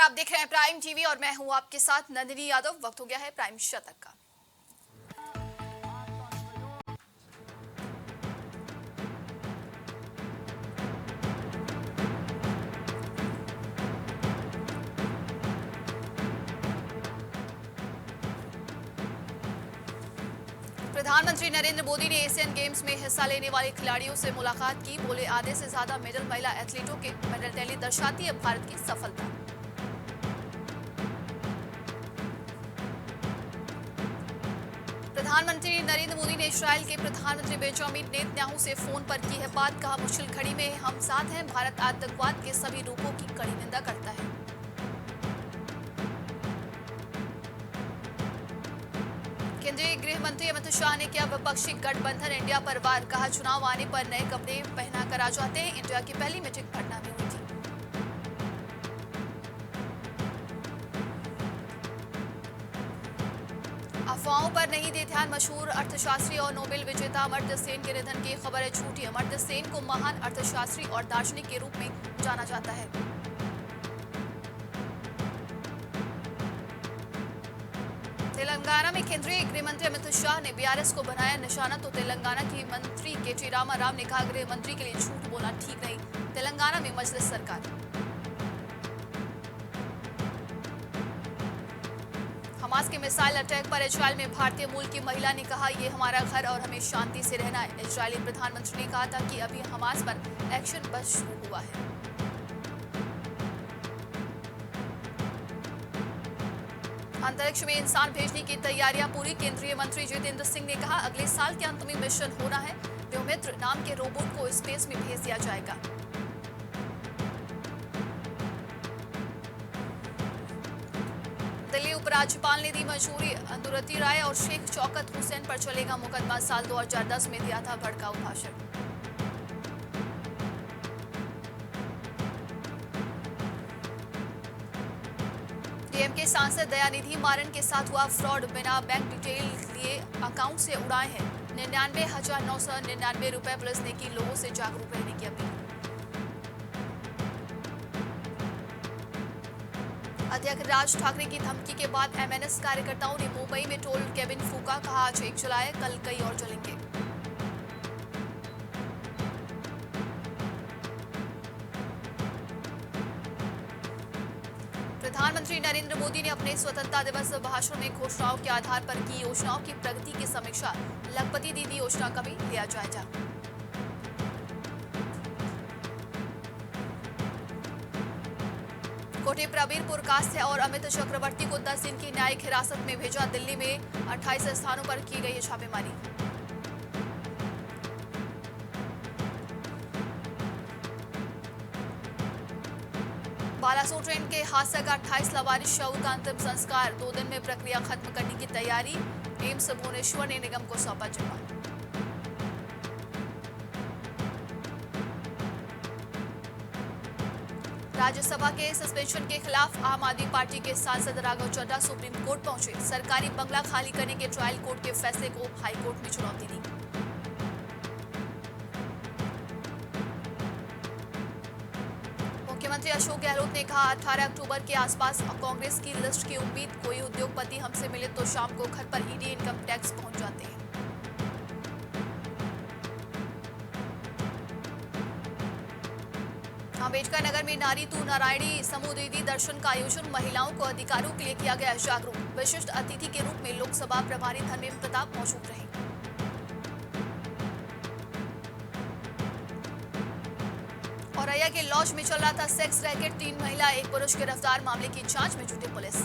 आप देख रहे हैं प्राइम टीवी और मैं हूं आपके साथ नंदिनी यादव। वक्त हो गया है प्राइम शतक का। प्रधानमंत्री नरेंद्र मोदी ने एशियन गेम्स में हिस्सा लेने वाले खिलाड़ियों से मुलाकात की। बोले, आधे से ज्यादा मेडल महिला एथलीटों के मेडल टैली दर्शाती है भारत की सफलता। प्रधानमंत्री नरेंद्र मोदी ने इस्राएल के प्रधानमंत्री बेंजामिन नेतन्याहू से फोन पर की है बात। कहा, मुश्किल घड़ी में हम साथ हैं। भारत आतंकवाद के सभी रूपों की कड़ी निंदा करता है। केंद्रीय गृह मंत्री अमित शाह ने किया विपक्षी गठबंधन इंडिया पर वार। कहा, चुनाव आने पर नए कपड़े पहना कर आ जाते हैं। इंडिया की पहली मीटिंग पटना में हुई थी। अफवाहों पर नहीं दे ध्यान मशहूर अर्थशास्त्री और नोबेल विजेता अमर्त्य सेन के निधन की खबर है झूठी। अमर्त्य सेन को महान अर्थशास्त्री और दार्शनिक के रूप में जाना जाता है। तेलंगाना में केंद्रीय गृह मंत्री अमित शाह ने बीआरएस को बनाया निशाना। तो तेलंगाना की मंत्री के.टी. रामाराव ने कहा, गृह मंत्री के लिए झूठ बोलना ठीक नहीं। तेलंगाना में मजलिस सरकार। हमास के मिसाइल अटैक पर इजरायल में भारतीय मूल की महिला ने कहा, ये हमारा घर और हमें शांति से रहना है। इजरायली प्रधानमंत्री ने कहा था कि अभी हमास पर एक्शन बस शुरू हुआ है। अंतरिक्ष में इंसान भेजने की तैयारियां पूरी। केंद्रीय मंत्री जितेंद्र सिंह ने कहा, अगले साल के अंत में मिशन होना है। व्योमित्र नाम के रोबोट को स्पेस में भेज दिया जाएगा। दिल्ली उपराज्यपाल ने दी मंजूरी। अंदुरती राय और शेख शौकत हुसैन पर चलेगा मुकदमा। साल 2010 में दिया था भड़काऊ भाषण। डीएमके सांसद दयानिधि मारन के साथ हुआ फ्रॉड। बिना बैंक डिटेल लिए अकाउंट से उड़ाए हैं 99,999 रुपए। पुलिस ने की लोगों से जागरूक रहने की अपील। अध्यक्ष राज ठाकरे की धमकी के बाद एमएनएस कार्यकर्ताओं ने मुंबई में टोल केबिन फूका। कहा, आज एक जलाए, कल कई और जलेंगे। प्रधानमंत्री नरेंद्र मोदी ने अपने स्वतंत्रता दिवस भाषण में घोषणाओं के आधार पर की योजनाओं की प्रगति की समीक्षा। लखपति दीदी योजना का भी लिया जायजा। कोटे प्रवीर पुरकास्त और अमित चक्रवर्ती को 10 दिन की न्यायिक हिरासत में भेजा। दिल्ली में 28 स्थानों पर की गई छापेमारी। बालासोर ट्रेन के हादसे का 28 लावारिस शवों का अंतिम संस्कार। 2 दिन में प्रक्रिया खत्म करने की तैयारी। एम्स भुवनेश्वर ने निगम को सौंपा जिम्मा। राज्यसभा के सस्पेंशन के खिलाफ आम आदमी पार्टी के सांसद राघव चड्ढा सुप्रीम कोर्ट पहुंचे। सरकारी बंगला खाली करने के ट्रायल कोर्ट के फैसले को हाईकोर्ट में चुनौती दी। मुख्यमंत्री अशोक गहलोत ने कहा, 18 अक्टूबर के आसपास कांग्रेस की लिस्ट की उम्मीद। कोई उद्योगपति हमसे मिले तो शाम को घर पर ईडी इनकम टैक्स पहुंच जाते हैं। अम्बेडकर नगर में नारी तू नारायणी समूह दीदी दर्शन का आयोजन। महिलाओं को अधिकारों के लिए किया गया जागरूक। विशिष्ट अतिथि के रूप में लोकसभा प्रभारी धर्मेंद्र प्रताप मौजूद रहे। औरैया के लॉज में चल रहा था सेक्स रैकेट। 3 महिला 1 पुरुष गिरफ्तार। मामले की जांच में जुटी पुलिस।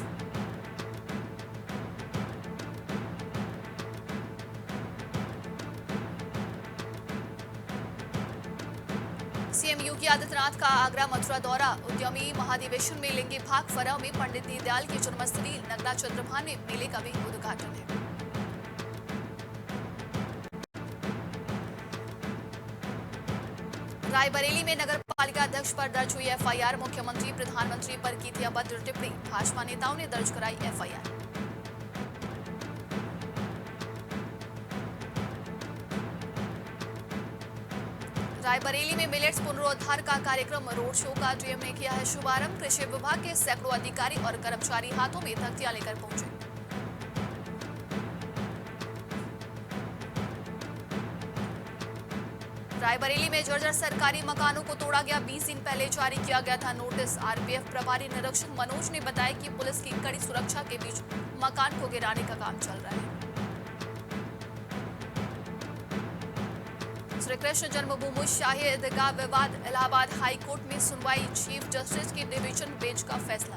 सीएम योगी आदित्यनाथ का आगरा मथुरा दौरा। उद्यमी महाधिवेशन में लेंगे भाग। फरह में पंडित दीनदयाल की जन्मस्थली नगला चंद्रभान में मेले का भी उद्घाटन है। रायबरेली में नगर पालिका अध्यक्ष पर दर्ज हुई एफआईआर। मुख्यमंत्री प्रधानमंत्री पर की थी अभद्र टिप्पणी। भाजपा नेताओं ने दर्ज कराई एफआईआर। रायबरेली में मिलेट्स पुनरुद्धार का कार्यक्रम रोड शो का डीएम ने किया है शुभारंभ। कृषि विभाग के सैकड़ों अधिकारी और कर्मचारी हाथों में तख्तियां लेकर पहुंचे। रायबरेली में जर्जर सरकारी मकानों को तोड़ा गया। 20 दिन पहले जारी किया गया था नोटिस। आरपीएफ प्रभारी निरीक्षक मनोज ने बताया कि पुलिस की कड़ी सुरक्षा के बीच मकान को गिराने का काम चल रहा है। श्री कृष्ण जन्मभूमि शाही ईदगाह विवाद, इलाहाबाद हाई कोर्ट में सुनवाई। चीफ जस्टिस की डिवीजन बेंच का फैसला।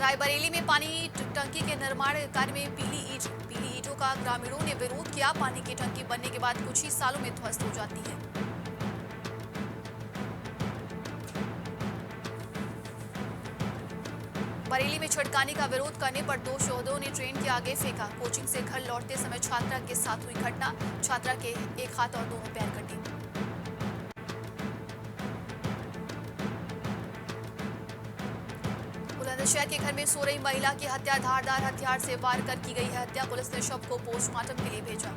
रायबरेली में पानी टंकी के निर्माण कार्य में पीली ईंटों का ग्रामीणों ने विरोध किया। पानी की टंकी बनने के बाद कुछ ही सालों में ध्वस्त हो जाती है। बरेली में छिड़काने का विरोध करने पर 2 शोहदों ने ट्रेन के आगे फेंका। कोचिंग से घर लौटते समय छात्रा के साथ हुई घटना। छात्रा के एक हाथ और दोनों पैर कटे। बुलंदशहर के घर में सो रही महिला की हत्या धारदार हथियार से वार कर की गई है हत्या। पुलिस ने शव को पोस्टमार्टम के लिए भेजा।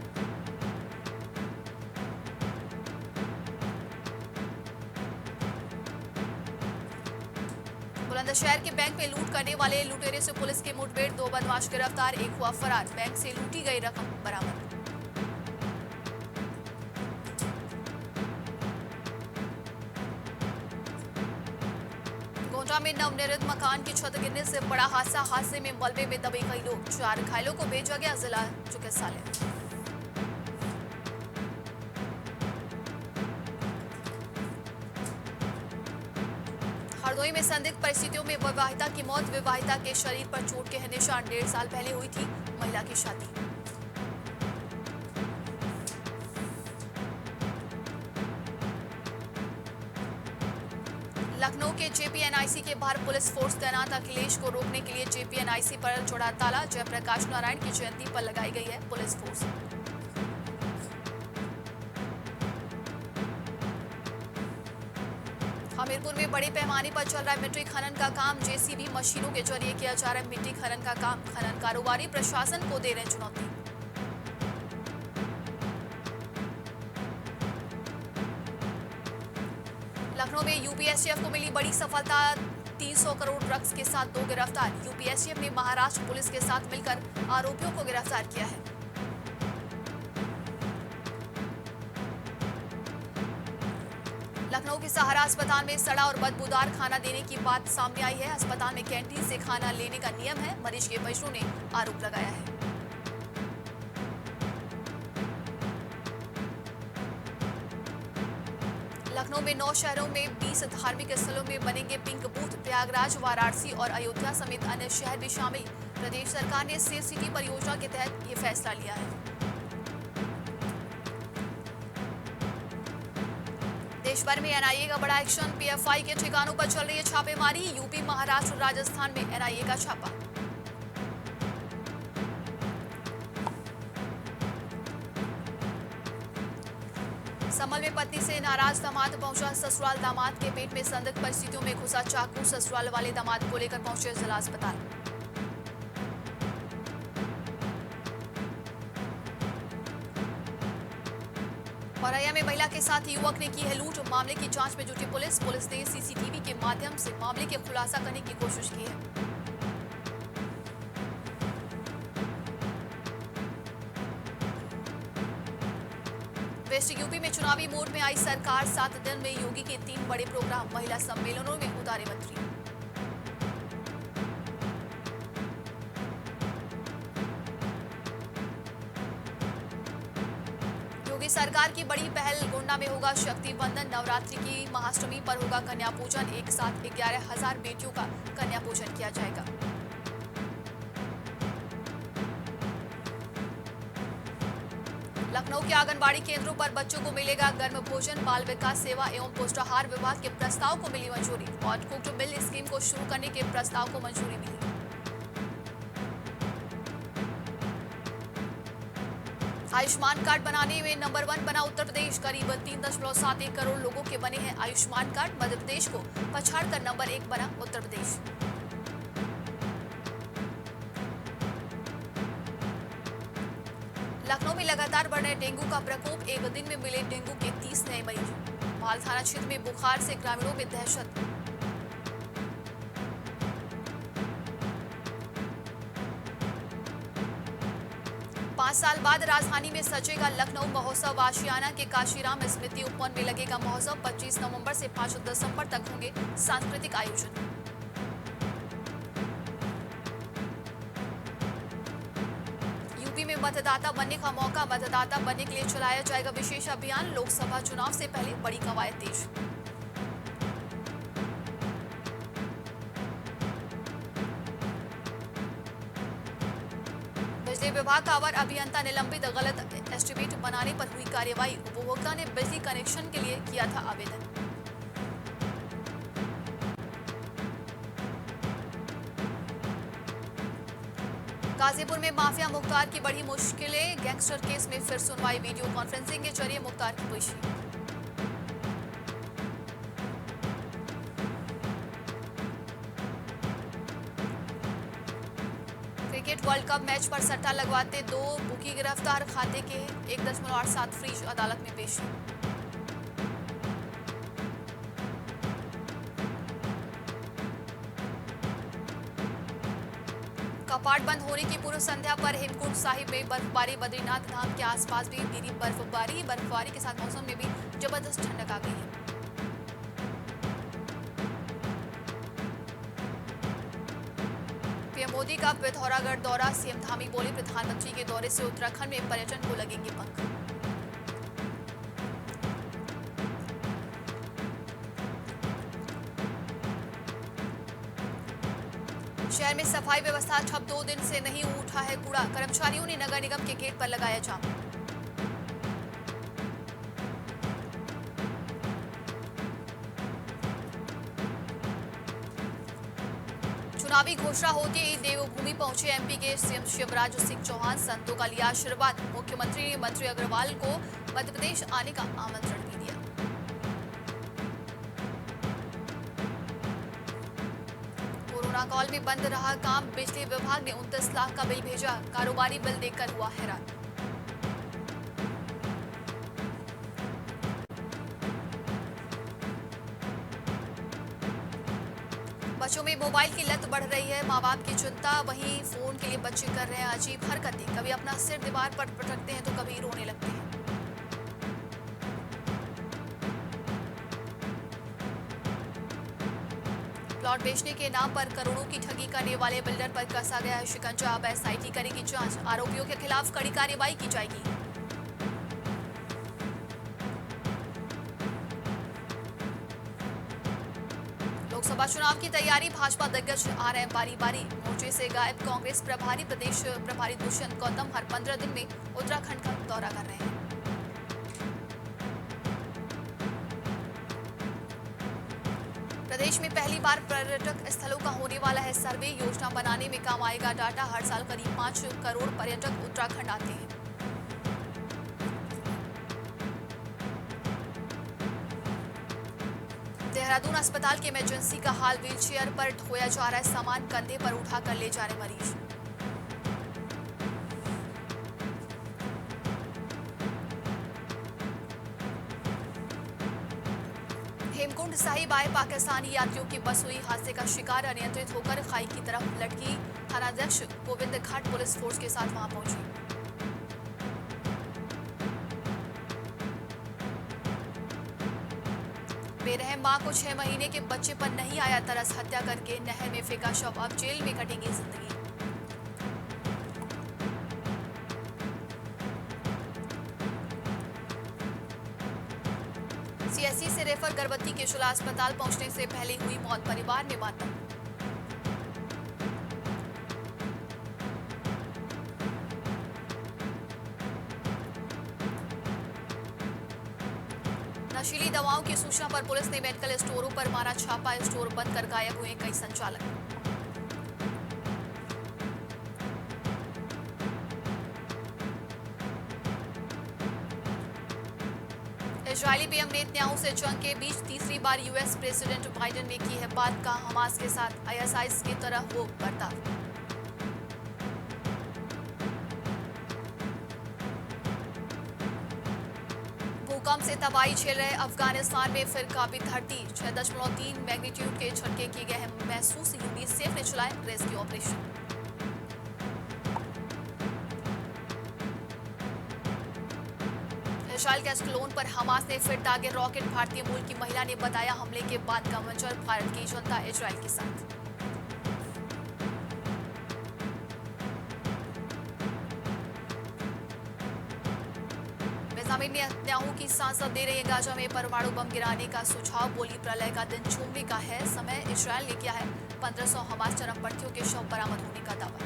बुलंदशहर के बैंक में लूट करने वाले लुटेरे से पुलिस की मुठभेड़। 2 बदमाश गिरफ्तार, एक हुआ फरार। बैंक से लूटी गई रकम बरामद। गोंडा में नवनिर्मित मकान की छत गिरने से बड़ा हादसा। हादसे में मलबे में दबे कई लोग। 4 घायलों को भेजा गया जिला चिकित्सालय। हरदोई में संदिग्ध परिस्थितियों में विवाहिता की मौत। विवाहिता के शरीर पर चोट के निशान। 1.5 साल पहले हुई थी महिला की शादी। लखनऊ के जेपीएनआईसी के बाहर पुलिस फोर्स तैनात। अखिलेश को रोकने के लिए जेपीएनआईसी पर चढ़ा ताला। जयप्रकाश नारायण की जयंती पर लगाई गई है पुलिस फोर्स। हमीरपुर में बड़े पैमाने पर चल रहा है मिट्टी खनन का काम। जेसीबी मशीनों के जरिए किया जा रहा है मिट्टी खनन का काम। खनन कारोबारी प्रशासन को दे रहे हैं चुनौती। लखनऊ में यूपीएससीएफ को मिली बड़ी सफलता। 300 करोड़ ड्रग्स के साथ 2 गिरफ्तार। यूपीएससीएफ ने महाराष्ट्र पुलिस के साथ मिलकर आरोपियों को गिरफ्तार किया है। लखनऊ के सहारा अस्पताल में सड़ा और बदबूदार खाना देने की बात सामने आई है। अस्पताल में कैंटीन से खाना लेने का नियम है। मरीज के परिजनों ने आरोप लगाया है। लखनऊ में 9 शहरों में 20 धार्मिक स्थलों में बनेंगे पिंक बूथ। प्रयागराज, वाराणसी और अयोध्या समेत अन्य शहर भी शामिल। प्रदेश सरकार ने सेफ सिटी परियोजना के तहत ये फैसला लिया है। देश भर में एनआईए का बड़ा एक्शन। पीएफआई के ठिकानों पर चल रही है छापेमारी। यूपी, महाराष्ट्र, राजस्थान में एनआईए का छापा। संभल में पत्नी से नाराज दामाद पहुंचा ससुराल। दामाद के पेट में संदिग्ध परिस्थितियों में घुसा चाकू। ससुराल वाले दामाद को लेकर पहुंचे जिला अस्पताल। औरैया में महिला के साथ युवक ने की है लूट। मामले की जांच में जुटी पुलिस। पुलिस ने सीसीटीवी के माध्यम से मामले के खुलासा करने की कोशिश की है। वेस्ट यूपी में चुनावी मोड में आई सरकार। 7 दिन में योगी के 3 बड़े प्रोग्राम। महिला सम्मेलनों में उतारे मंत्री। सरकार की बड़ी पहल। गोंडा में होगा शक्ति बंधन। नवरात्रि की महाअष्टमी पर होगा कन्या पूजन। एक साथ 11,000 बेटियों का कन्या पूजन किया जाएगा। लखनऊ के आंगनबाड़ी केंद्रों पर बच्चों को मिलेगा गर्म भोजन। बाल विकास सेवा एवं पुष्टाहार विभाग के प्रस्ताव को मिली मंजूरी। हॉट कुक्ड मिल स्कीम को शुरू करने के प्रस्ताव को मंजूरी मिली। आयुष्मान कार्ड बनाने में नंबर 1 बना उत्तर प्रदेश। करीब 3.71 करोड़ लोगों के बने हैं आयुष्मान कार्ड। मध्य प्रदेश को पछाड़कर नंबर 1 बना उत्तर प्रदेश। लगातार बढ़ रहे डेंगू का प्रकोप, एक दिन में मिले डेंगू के 30 नए मरीज। माल थाना क्षेत्र में बुखार से ग्रामीणों में दहशत। पांच साल बाद राजधानी में सजेगा लखनऊ महोत्सव। आशियाना के काशीराम स्मृति उपवन में लगेगा महोत्सव। 25 नवंबर से 5 दिसंबर तक होंगे सांस्कृतिक आयोजन। यूपी में मतदाता बनने का मौका, मतदाता बनने के लिए चलाया जाएगा विशेष अभियान। लोकसभा चुनाव से पहले बड़ी कवायद तेज। बिजली विभाग का अवर अभियंता निलंबित, गलत एस्टीमेट बनाने पर हुई कार्यवाही। उपभोक्ता ने बिजली कनेक्शन के लिए किया था आवेदन। गाजीपुर में माफिया मुख्तार की बड़ी मुश्किलें, गैंगस्टर केस में फिर सुनवाई। वीडियो कॉन्फ्रेंसिंग के जरिए मुख्तार की पेशी। क्रिकेट वर्ल्ड कप मैच पर सट्टा लगवाते 2 बुकी गिरफ्तार, खाते के 1.87 फ्रीज अदालत में पेशी। कपाट बंद होने की पूर्व संध्या पर हेमकुंड साहिब में बर्फबारी, बद्रीनाथ धाम के आसपास भी गिरी बर्फबारी के साथ मौसम में भी जबरदस्त ठंडक आ गई है। पीएम मोदी का पिथौरागढ़ दौरा, सीएम धामी बोले प्रधानमंत्री के दौरे से उत्तराखंड में पर्यटन को लगेंगे पंख। शहर में सफाई व्यवस्था ठप, 2 दिन से नहीं उठा है कूड़ा। कर्मचारियों ने नगर निगम के गेट पर लगाया जाम। चुनावी घोषणा होते ही देवभूमि पहुंचे एमपी के सीएम शिवराज सिंह चौहान। संतों का लिया आशीर्वाद। मुख्यमंत्री ने मंत्री अग्रवाल को मध्य प्रदेश आने का आमंत्रण भी दिया। कोरोना काल में बंद रहा काम, बिजली विभाग ने 29 लाख का बिल भेजा। कारोबारी बिल देखकर हुआ हैरान। बच्चों में मोबाइल की लत बढ़ रही है, माँ बाप की चिंता। वहीं फोन के लिए बच्चे कर रहे हैं अजीब हरकतें। कभी अपना सिर दीवार पर पटकते हैं तो कभी रोने लगते हैं। प्लॉट बेचने के नाम पर करोड़ों की ठगी करने वाले बिल्डर पर कसा गया है शिकंजा। अब एसआईटी करेगी जांच। आरोपियों के खिलाफ कड़ी कार्रवाई की जाएगी। लोकसभा चुनाव की तैयारी, भाजपा दिग्गज आ रहे हैं बारी बारी। मोर्चे से गायब कांग्रेस प्रभारी, प्रदेश प्रभारी दुष्यंत गौतम हर 15 दिन में उत्तराखंड का दौरा कर रहे हैं। प्रदेश में पहली बार पर्यटक स्थलों का होने वाला है सर्वे। योजना बनाने में काम आएगा डाटा। हर साल करीब 5 करोड़ पर्यटक उत्तराखंड आते हैं। देहरादून अस्पताल के इमरजेंसी का हाल, व्हीलचेयर पर ढोया जा रहा है सामान, कंधे पर उठाकर ले जा रहे मरीज। हेमकुंड साहिब आए पाकिस्तानी यात्रियों की बस हुई हादसे का शिकार। अनियंत्रित होकर खाई की तरफ लटकी। थानाध्यक्ष गोविंद घाट पुलिस फोर्स के साथ वहां पहुंची। बेरहम मां को 6 महीने के बच्चे पर नहीं आया तरस, हत्या करके नहर में फेंका शव। अब जेल में कटेगी जिंदगी। सीएससी से रेफर गर्भवती के जिला अस्पताल पहुंचने से पहले हुई मौत, परिवार में मातम। नशीली दवाओं की सूचना पर पुलिस ने मेडिकल स्टोरों पर मारा छापा। स्टोर बंद कर गायब हुए कई संचालक। इजरायली पीएम नेतन्याहू से जंग के बीच तीसरी बार यूएस प्रेसिडेंट बाइडेन ने की है बात। का हमास के साथ आईएसआईएस की तरह हो बर्ताव। भूकंप से तबाही झेल रहे अफगानिस्तान में फिर कांपी धरती। 6.3 मैग्नीट्यूड के झटके किए गए हैं महसूस। यूनिसेफ ने चलाए रेस्क्यू ऑपरेशन। इजरायल के एस्कलोन पर हमास ने फिर दागे रॉकेट। भारतीय मूल की महिला ने बताया हमले के बाद का मंजर। भारत की जनता इजरायल के साथ। बेंजामिन नेतन्याहू की सांसद दे रही है गाजा में परमाणु बम गिराने का सुझाव। बोली प्रलय का दिन झूमने का है समय। इजरायल ने किया है 1500 हमास चरमपंथियों के शव बरामद होने का दावा।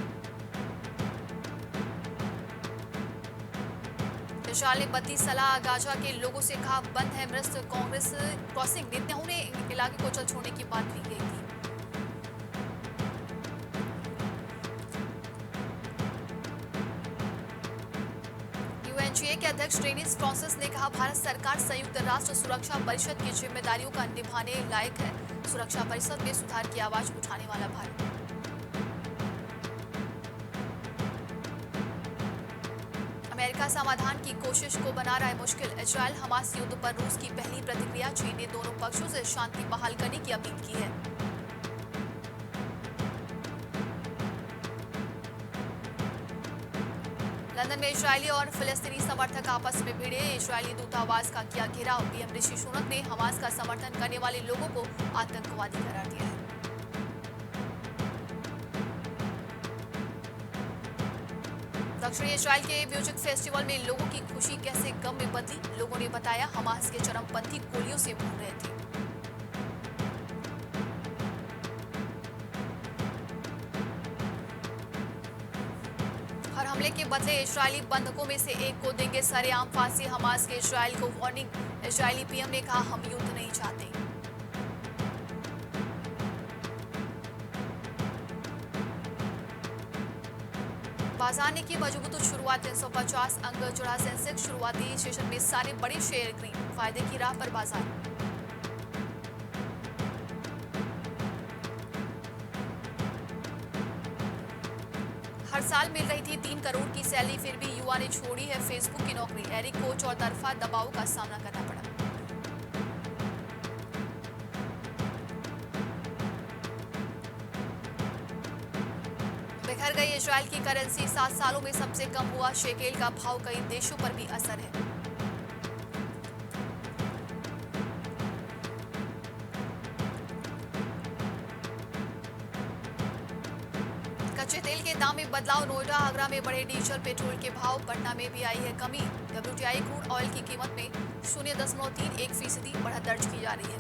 इजरायल ने बदली सलाह। गाजा के लोगों से कहा बंद है मृत कांग्रेस क्रॉसिंग। नेतन्याहू ने इलाके को जल छोड़ने की बात भी कही थी। यूएनजीए के अध्यक्ष डेनिस फ्रांसिस ने कहा भारत सरकार संयुक्त राष्ट्र सुरक्षा परिषद की जिम्मेदारियों का निभाने लायक है। सुरक्षा परिषद में सुधार की आवाज उठाने वाला भारत। अमेरिका समाधान की कोशिश को बना रहा है मुश्किल। इजरायल हमास युद्ध पर रूस की पहली प्रतिक्रिया। चीन ने दोनों पक्षों से शांति बहाल करने की अपील की है। लंदन में इजरायली और फिलिस्तीनी समर्थक आपस में भिड़े। इजरायली दूतावास का किया घेराव। पीएम ऋषि सुनक ने हमास का समर्थन करने वाले लोगों को आतंकवादी करार दिया है। दक्षिणी इजरायल के म्यूजिक फेस्टिवल में लोगों की खुशी कैसे गम में बदली। लोगों ने बताया हमास के चरमपंथी गोलियों से भून रहे थे। हर हमले के बदले इजरायली बंधकों में से एक को देंगे सरेआम फांसी। हमास के इजरायल को वार्निंग। इजरायली पीएम ने कहा हम युद्ध नहीं चाहते। बाजार ने की मजबूत शुरुआत। 350 अंक जुड़ा सेंसेक्स। शुरुआती सेशन में सारे बड़े शेयर ग्रीन। फायदे की राह पर बाजार। हर साल मिल रही थी 3 करोड़ की सैलरी, फिर भी युवा ने छोड़ी है फेसबुक की नौकरी। एरिक को चौतरफा दबाव का सामना करना पड़ा। बिखर गई इजरायल की करेंसी। 7 सालों में सबसे कम हुआ शेकेल का भाव। कई देशों पर भी असर है। कच्चे तेल के दाम में बदलाव। नोएडा आगरा में बढ़े डीजल पेट्रोल के भाव। पटना में भी आई है कमी। WTI क्रूड ऑयल की कीमत में 0.31% बढ़त दर्ज की जा रही है।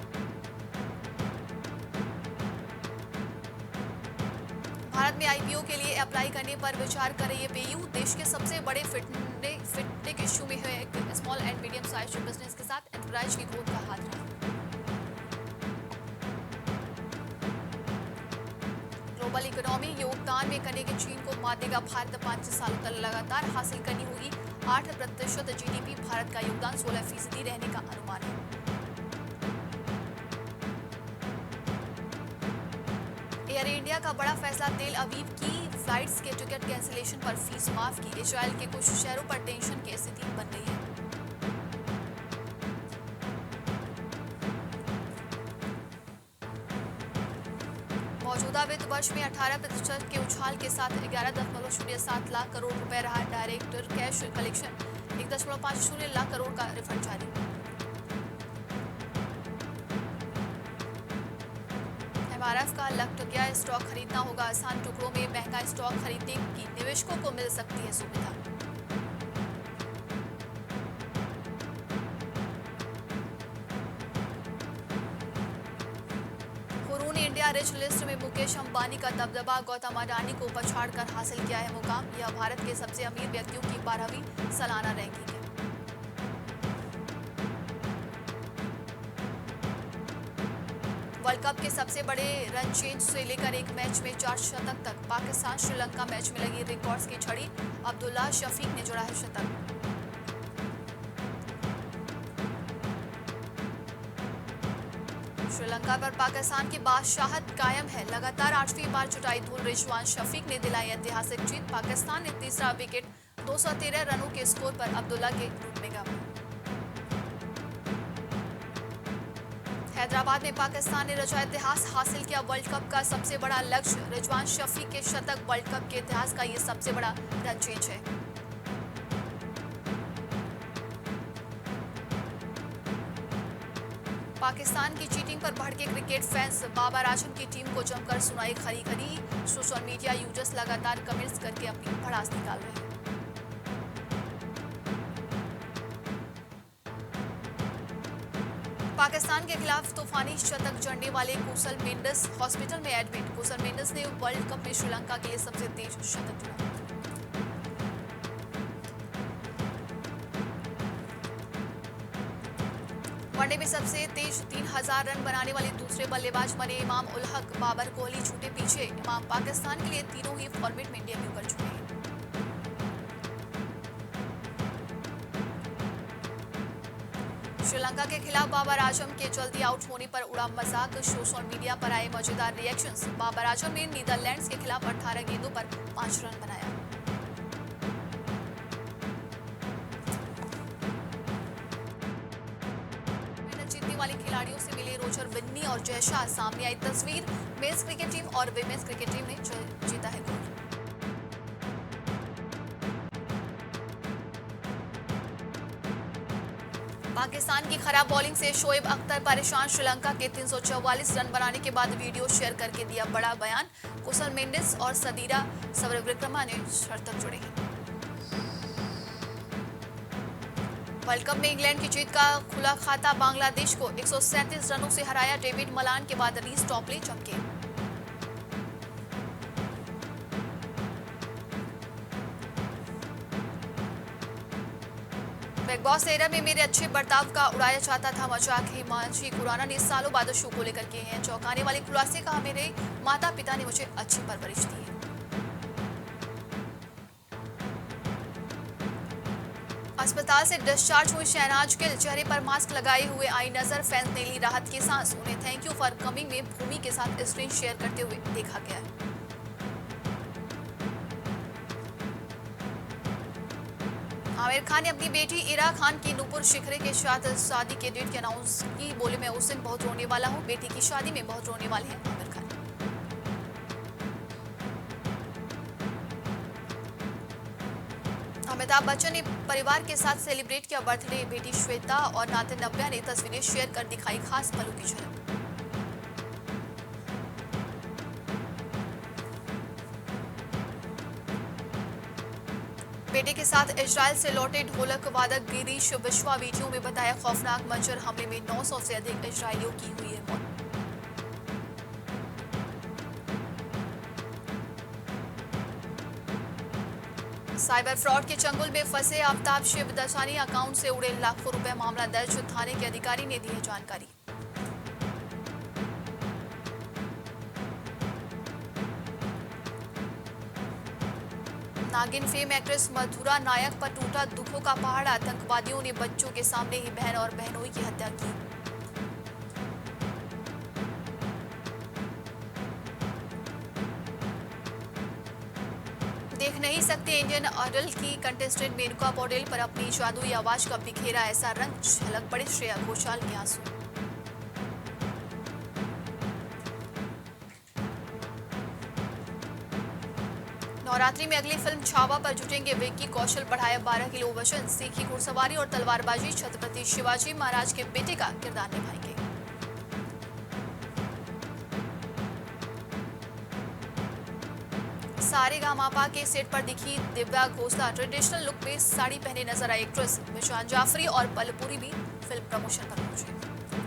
भारत में आईपीओ के लिए अप्लाई करने पर विचार कर रही है पेयू। देश के सबसे बड़े फिनटेक इश्यू में है small and medium size business के साथ एंटरप्राइज की ग्रोथ का हाथ रहा। ग्लोबल इकोनॉमी योगदान में करने के चीन को मात देगा भारत। 5 सालों तक लगातार हासिल करनी होगी 8% जीडीपी। भारत का योगदान 16% रहने का अनुमान है। एयर इंडिया का बड़ा फैसला। तेल अवीव की फ्लाइट्स के टिकट कैंसिलेशन पर फीस माफ की। इजरायल के कुछ शहरों पर टेंशन की स्थिति बन रही है। मौजूदा वित्त वर्ष में 18% के उछाल के साथ 11.07 लाख करोड़ रुपए रहा direct cash collection. 1.50 lakh crore का रिफंड जारी। MRF का लग गया स्टॉक खरीदना होगा आसान। टुकड़ों में महंगा स्टॉक खरीदने की निवेशकों को मिल सकती है सुविधा। हुरून इंडिया रिच लिस्ट में मुकेश अंबानी का दबदबा। गौतम अडानी को पछाड़कर हासिल किया है मुकाम। यह भारत के सबसे अमीर व्यक्तियों की 12वीं सालाना रैंकिंग है। वर्ल्ड कप के सबसे बड़े रन चेंज से लेकर एक मैच में 4 शतक तक। पाकिस्तान श्रीलंका मैच में लगी रिकॉर्ड्स की छड़ी। अब्दुल्ला शफीक ने जोड़ा है शतक। श्रीलंका पर पाकिस्तान की बादशाहत कायम है। लगातार 8वीं बार जुटाई धूल। रिजवान शफीक ने दिलाई ऐतिहासिक जीत। पाकिस्तान ने तीसरा विकेट 213 रनों के स्कोर पर अब्दुल्ला के रूप में गंवाया। हैदराबाद में पाकिस्तान ने रचा इतिहास, हासिल किया वर्ल्ड कप का सबसे बड़ा लक्ष्य। रिजवान शफी के शतक वर्ल्ड कप के इतिहास का ये सबसे बड़ा रन चेंज है। पाकिस्तान की चीटिंग पर भड़के क्रिकेट फैंस, बाबर आजम की टीम को जमकर सुनाई खरी खरी। सोशल मीडिया यूजर्स लगातार कमेंट्स करके अपनी भड़ास निकाल रहे हैं। पाकिस्तान के खिलाफ तूफानी शतक जड़ने वाले कुसल मेंडिस हॉस्पिटल में एडमिट। कुसल मेंडिस ने वर्ल्ड कप में श्रीलंका के लिए सबसे तेज शतक जड़ा। वनडे में सबसे तेज 3000 रन बनाने वाले दूसरे बल्लेबाज बने इमाम उल हक। बाबर कोहली छूटे पीछे। इमाम पाकिस्तान के लिए तीनों ही फॉर्मेट में डेब्यू कर चुके हैं। श्रीलंका के खिलाफ बाबर आजम के जल्दी आउट होने पर उड़ा मजाक। सोशल मीडिया पर आए मजेदार रिएक्शंस। बाबर आजम ने नीदरलैंड्स के खिलाफ 18 गेंदों पर 5 रन बनाया। जीतने वाले खिलाड़ियों से मिले रोजर बिन्नी और जय शाह। सामने आई तस्वीर। मेंस क्रिकेट टीम और विमेंस क्रिकेट टीम ने जीता है गोल्ड। पाकिस्तान की खराब बॉलिंग से शोएब अख्तर परेशान। श्रीलंका के 344 रन बनाने के बाद वीडियो शेयर करके दिया बड़ा बयान। कुसल मेंडिस और सदीरा सबरविक्रमा ने शतक जोड़े। वर्ल्ड कप में इंग्लैंड की जीत का खुला खाता। बांग्लादेश को 137 रनों से हराया। डेविड मलान के बाद रीस टॉपले चमके। बिग बॉस 13 में मेरे अच्छे बर्ताव का उड़ाया जाता था मजाक। हिमांशी खुराना ने सालों बाद शो को लेकर किए हैं चौंकाने वाले खुलासे। कहा, मेरे माता पिता ने मुझे अच्छी परवरिश दी है। अस्पताल से डिस्चार्ज हुई शहनाज गिल। चेहरे पर मास्क लगाए हुए आई नजर। फैंस ने ली राहत की सांस। उन्हें थैंक यू फॉर कमिंग में भूमि के साथ स्क्रीन शेयर करते हुए देखा गया है। आमिर खान ने अपनी बेटी इरा खान की नूपुर शिखरे के साथ शादी के डेट की अनाउंस की। बोले, मैं उस दिन बहुत रोने वाला हूँ। बेटी की शादी में बहुत रोने वाले हैं आमिर खान। अमिताभ बच्चन ने परिवार के साथ सेलिब्रेट किया बर्थडे। बेटी श्वेता और नाते नव्या ने तस्वीरें शेयर कर दिखाई खास पलों की झलक। बेटे के साथ इजराइल से लौटे ढोलक वादक गिरीश विश्वा वीडियो में बताया खौफनाक मंजर। हमले में 900 से अधिक इजरायलियों की हुई है मौत। साइबर फ्रॉड के चंगुल में फंसे आफ्ताब शिवदसानी अकाउंट से उड़े लाखों रुपए। मामला दर्ज। थाने के अधिकारी ने दी है जानकारी। नागिन फेम एक्ट्रेस मधुरा नायक पर टूटा दुखों का पहाड़। आतंकवादियों ने बच्चों के सामने ही बहन और बहनोई की हत्या की। देख नहीं सकते इंडियन आइडल की कंटेस्टेंट मेनका पौडेल पर अपनी जादुई आवाज का बिखेरा ऐसा रंग। झलक पड़े श्रेया घोषाल के आंसू। नवरात्रि में अगली फिल्म छावा पर जुटेंगे विक्की कौशल। बढ़ाया 12 किलो वजन। सीखी घुड़सवारी और तलवारबाजी। छत्रपति शिवाजी महाराज के बेटे का किरदार निभाएंगे। सारेगामापा के सेट पर दिखी दिव्या घोषला। ट्रेडिशनल लुक में साड़ी पहने नजर आई एक्ट्रेस। मिशान जाफरी और पलपुरी भी फिल्म प्रमोशन पर पहुंचे।